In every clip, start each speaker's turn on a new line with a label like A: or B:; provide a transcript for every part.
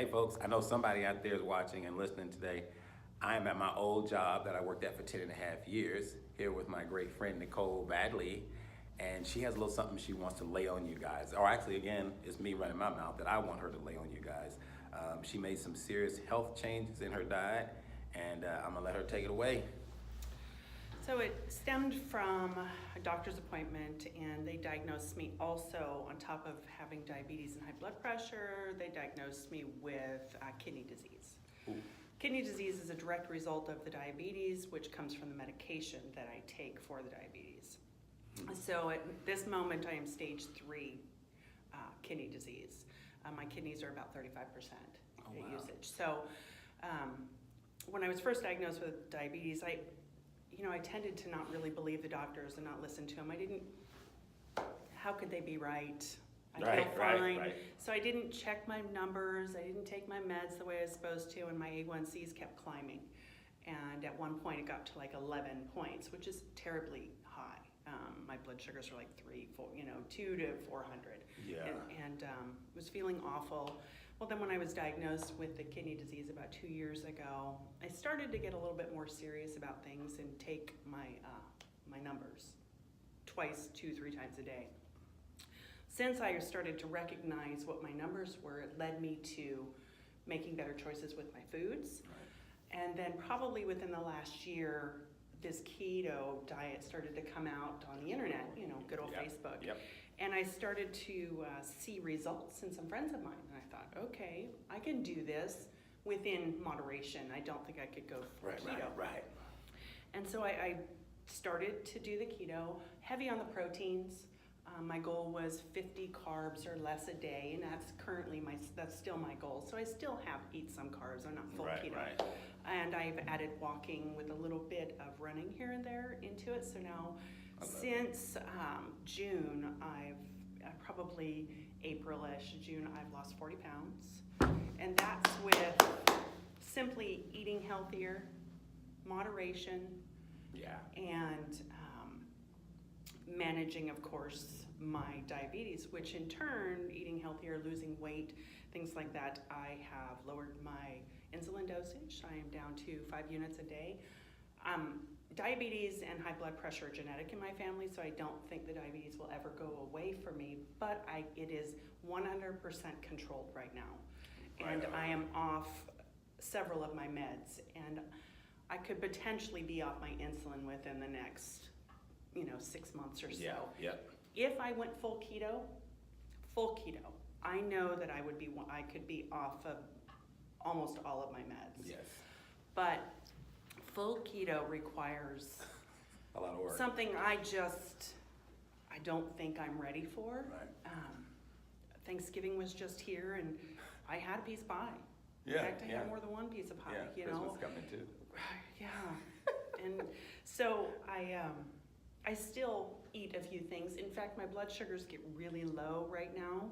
A: Hey folks, I know somebody out there is watching and listening today. I am at my old job that I worked at for 10 and a half years, here with my great friend Nicole Badley, and she has a little something she wants to lay on you guys. Or actually, again, it's me running my mouth that I want her to lay on you guys. She made some serious health changes in her diet, and I'm gonna let her take it away.
B: So it stemmed from a doctor's appointment, and they diagnosed me also, on top of having diabetes and high blood pressure, they diagnosed me with kidney disease.
A: Ooh.
B: Kidney disease is a direct result of the diabetes, which comes from the medication that I take for the diabetes. So at this moment, I am stage 3 kidney disease. My kidneys are about 35% usage. So when I was first diagnosed with diabetes, I tended to not really believe the doctors and not listen to them. How could they be right? I feel fine. Right. So I didn't check my numbers, I didn't take my meds the way I was supposed to, and my A1Cs kept climbing. And at one point it got to like 11 points, which is terribly high. My blood sugars were like 2 to 400.
A: Yeah.
B: And was feeling awful. Well, then when I was diagnosed with the kidney disease about 2 years ago, I started to get a little bit more serious about things and take my numbers twice, 2-3 times a day. Since I started to recognize what my numbers were, it led me to making better choices with my foods. Right. And then probably within the last year, this keto diet started to come out on the internet, good old Facebook.
A: Yep.
B: And I started to see results in some friends of mine. And I thought, okay, I can do this within moderation. I don't think I could go for keto.
A: Right.
B: And so I started to do the keto, heavy on the proteins. My goal was 50 carbs or less a day, and that's still my goal. So I still eat some carbs. I'm not full keto. Right. And I've added walking with a little bit of running here and there into it. So now, since June, probably April-ish, June, I've lost 40 pounds. And that's with simply eating healthier, moderation, and managing, of course, my diabetes, which in turn, eating healthier, losing weight, things like that, I have lowered my insulin dosage. I am down to 5 units a day. Diabetes and high blood pressure are genetic in my family, so I don't think the diabetes will ever go away for me, but it is 100% controlled right now. And I am off several of my meds, and I could potentially be off my insulin within the next 6 months or so.
A: Yeah.
B: If I went full keto, I know that I could be off of almost all of my meds.
A: Yes.
B: But full keto requires
A: a lot of work.
B: Something I don't think I'm ready for.
A: Right.
B: Thanksgiving was just here, and I had a piece of pie.
A: Yeah.
B: In fact, I had more than one piece of pie.
A: Yeah. Christmas coming too.
B: Yeah. And so I still eat a few things. In fact, my blood sugars get really low right now,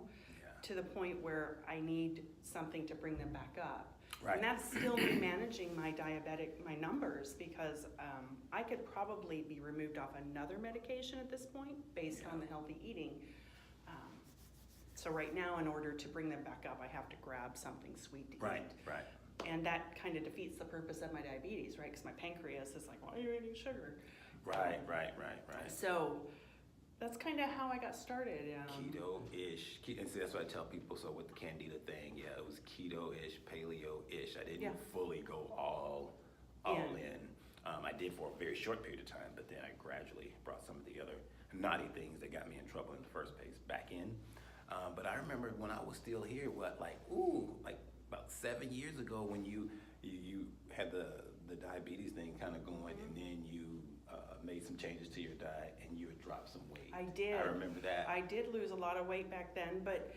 B: to the point where I need something to bring them back up. Right. And that's still me managing my numbers, because I could probably be removed off another medication at this point based on the healthy eating. So right now, in order to bring them back up, I have to grab something sweet to eat.
A: Right.
B: And that kind of defeats the purpose of my diabetes, right? Because my pancreas is like, why are you eating sugar?
A: Right.
B: So that's kind of how I got started.
A: Keto-ish. And see, that's what I tell people. So with the Candida thing, it was keto-ish, paleo-ish. I didn't fully go all in. I did for a very short period of time, but then I gradually brought some of the other naughty things that got me in trouble in the first place back in. But I remember when I was still here, about 7 years ago, when you had the diabetes thing kind of going, and then you made some changes to your diet, and you had dropped some weight.
B: I did.
A: I remember that.
B: I did lose a lot of weight back then, but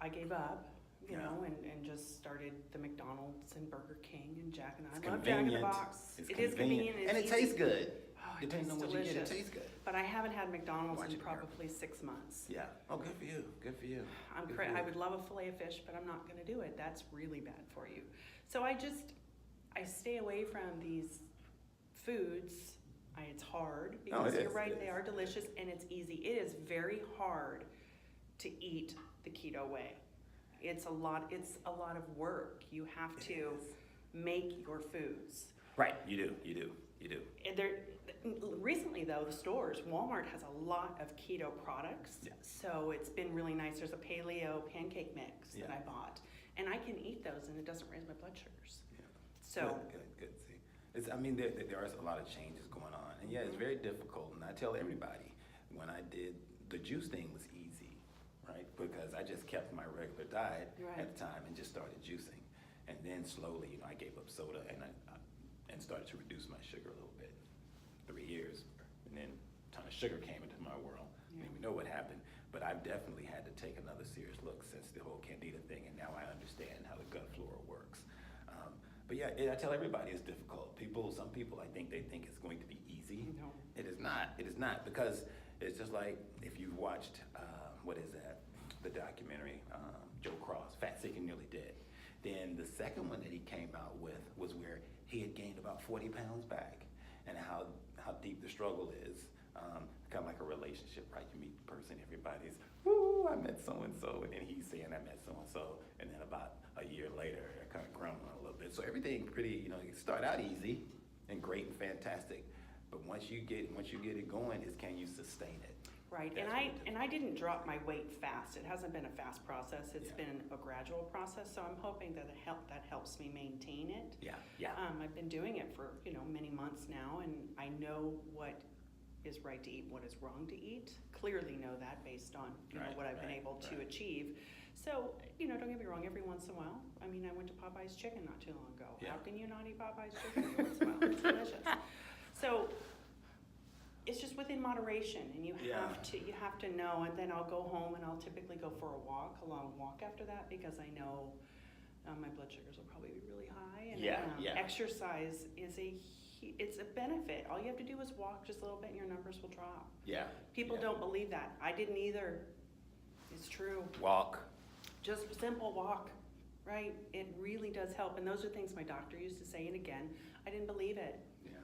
B: I gave up, and just started the McDonald's and Burger King and Jack and I love Jack in the Box.
A: It is convenient. And it tastes good.
B: Oh,
A: Depending on what you get, it tastes good.
B: But I haven't had McDonald's in probably 6 months.
A: Yeah. Oh, good for you. Good for you.
B: I would love a fillet of fish, but I'm not going to do it. That's really bad for you. So I stay away from these foods. It's hard because you're right, they are delicious and it's easy. It is very hard to eat the keto way. it's a lot of work. You have to make your foods.
A: Right, you do.
B: And recently though, the stores, Walmart has a lot of keto products.
A: Yeah.
B: So it's been really nice. There's a paleo pancake mix that
A: Yeah.
B: I bought, and I can eat those and it doesn't raise my blood sugars.
A: Yeah.
B: So
A: Good. See, there are a lot of changes going on, and yeah, it's very difficult. And I tell everybody, when I did the juice thing was easy, right? Because I just kept my regular diet at the time and just started juicing, and then slowly, I gave up soda and I started to reduce my sugar a little bit. 3 years, and then a ton of sugar came into my world.
B: Yeah.
A: We know what happened, but I've definitely had to take another serious look since the whole candida thing, and now I understand how the gut flora works. But yeah, I tell everybody it's difficult. Some people, I think they think it's going to be easy.
B: No.
A: It is not. It is not, because it's just like if you've watched, what is that? The documentary, Joe Cross, Fat, Sick, and Nearly Dead. Then the second one that he came out with was where he had gained about 40 pounds back, and how deep the struggle is. Kind of like a relationship, right? You meet the person, everybody's, woo, I met so-and-so, and then he's saying I met so-and-so, and then about a year later, they're kind of grumbling a little bit. So everything pretty, you start out easy and great and fantastic, but once you get it going, is can you sustain it?
B: Right,
A: That's
B: and I didn't drop my weight fast. It hasn't been a fast process. It's been a gradual process. So I'm hoping that that helps me maintain it.
A: Yeah.
B: I've been doing it for many months now, and I know what is right to eat, what is wrong to eat. Clearly know that based on what I've been able to achieve. So don't get me wrong. Every once in a while, I went to Popeye's Chicken not too long ago.
A: Yeah.
B: How can you not eat Popeye's Chicken every once in a while? It's delicious. So it's just within moderation, and you have to know. And then I'll go home and I'll typically go for a long walk after that, because I know my blood sugars will probably be really high. And exercise it's a benefit. All you have to do is walk just a little bit, and your numbers will drop.
A: Yeah.
B: People don't believe that. I didn't either. It's true.
A: Walk.
B: Just simple walk, right? It really does help. And those are things my doctor used to say. And again, I didn't believe it.
A: Yeah.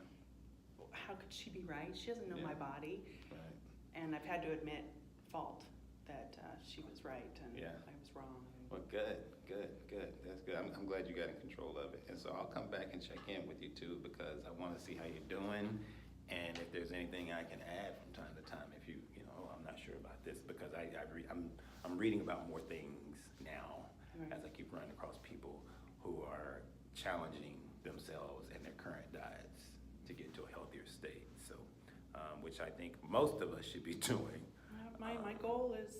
B: How could she be right? She doesn't know my body.
A: Right.
B: And I've had to admit fault that she was right and I was wrong.
A: Well, good. That's good. I'm glad you got in control of it. And so I'll come back and check in with you too, because I want to see how you're doing, and if there's anything I can add from time to time. If I'm not sure about this, because I'm reading about more things now as I keep running across people who are challenging themselves and their current diets to get to a healthier state. So, which I think most of us should be doing.
B: My goal is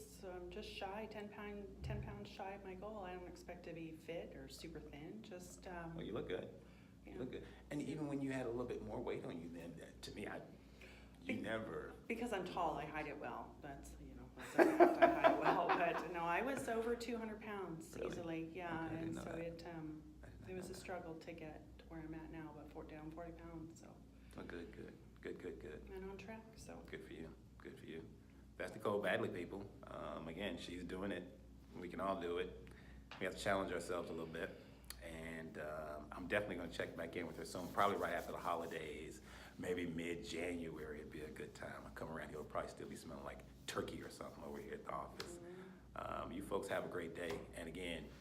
B: just shy, 10 pounds shy of my goal. I don't expect to be fit or super thin, just...
A: Well, you look good. You look good. And even when you had a little bit more weight on you then, to me, never...
B: Because I'm tall, I hide it well. That's a fact, I hide it well. But no, I was over 200 pounds easily,
A: Okay,
B: and so it was a struggle to get to where I'm at now, but down 40 pounds, so...
A: Oh, good.
B: And on track, so...
A: Good for you. That's Nicole Badley, people. Again, she's doing it. We can all do it. We have to challenge ourselves a little bit. And I'm definitely going to check back in with her soon, probably right after the holidays, maybe mid-January. It'd be a good time. I come around here, it'll probably still be smelling like turkey or something over here at the office. You folks have a great day. And again,